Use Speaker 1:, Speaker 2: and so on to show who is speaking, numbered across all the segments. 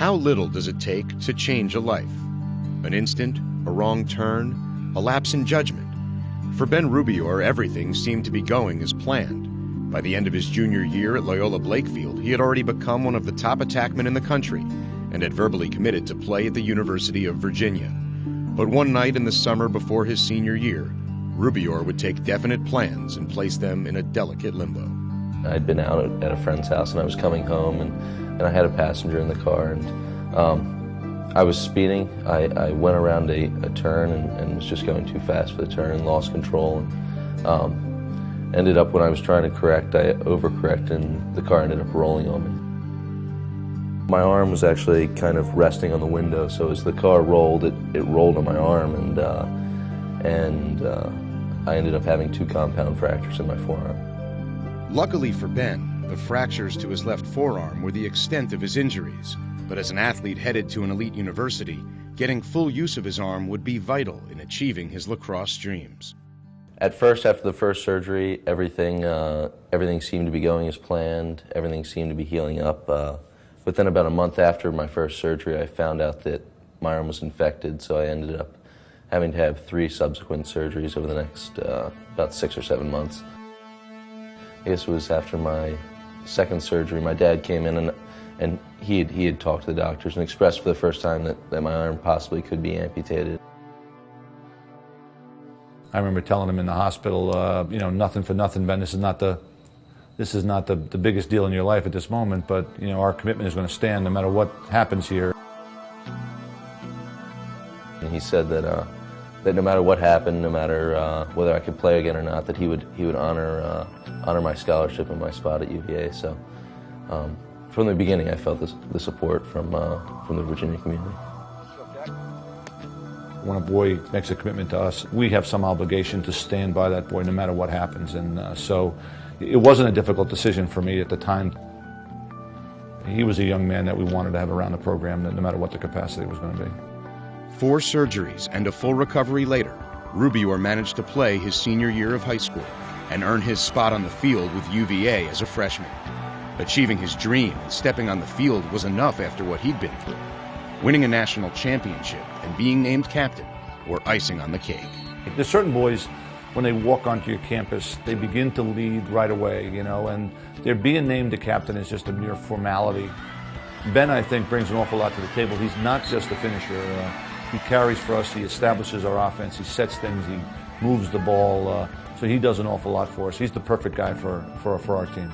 Speaker 1: How little does it take to change a life? An instant, a wrong turn, a lapse in judgment. For Ben Rubeor, everything seemed to be going as planned. By the end of his junior year at Loyola Blakefield, he had already become one of the top attackmen in the country and had verbally committed to play at the University of Virginia. But one night in the summer before his senior year, Rubeor would take definite plans and place them in a delicate limbo.
Speaker 2: I'd been out at a friend's house and I was coming home and I had a passenger in the car and I was speeding. I went around a turn and was just going too fast for the turn and lost control. And, ended up when I was trying to correct, I overcorrected and the car ended up rolling on me. My arm was actually kind of resting on the window, so as the car rolled, it rolled on my arm and I ended up having 2 compound fractures in my forearm.
Speaker 1: Luckily for Ben, the fractures to his left forearm were the extent of his injuries. But as an athlete headed to an elite university, getting full use of his arm would be vital in achieving his lacrosse dreams.
Speaker 2: At first, after the first surgery, everything seemed to be going as planned. Everything seemed to be healing up. But then about a month after my first surgery, I found out that my arm was infected, so I ended up having to have 3 subsequent surgeries over the next about 6 or 7 months. I guess it was after my second surgery, my dad came in and he had talked to the doctors and expressed for the first time that my arm possibly could be amputated.
Speaker 3: I remember telling him in the hospital, you know, nothing for nothing, Ben. This is not the biggest deal in your life at this moment, but you know, our commitment is going to stand no matter what happens here.
Speaker 2: And he said that no matter what happened, no matter whether I could play again or not, that he would honor my scholarship and my spot at UVA. So from the beginning, I felt the support from the Virginia community.
Speaker 3: When a boy makes a commitment to us, we have some obligation to stand by that boy no matter what happens. And so it wasn't a difficult decision for me at the time. He was a young man that we wanted to have around the program, no matter what the capacity was going to be.
Speaker 1: 4 surgeries and a full recovery later, Rubeor managed to play his senior year of high school and earn his spot on the field with UVA as a freshman. Achieving his dream and stepping on the field was enough after what he'd been through. Winning a national championship and being named captain were icing on the cake.
Speaker 3: There's certain boys, when they walk onto your campus, they begin to lead right away, you know, and their being named a captain is just a mere formality. Ben, I think, brings an awful lot to the table. He's not just a finisher. He carries for us, he establishes our offense, he sets things, he moves the ball, so he does an awful lot for us. He's the perfect guy for our team.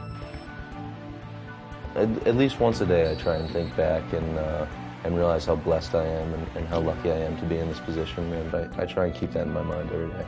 Speaker 2: At least once a day I try and think back and realize how blessed I am and how lucky I am to be in this position, and I try and keep that in my mind every day.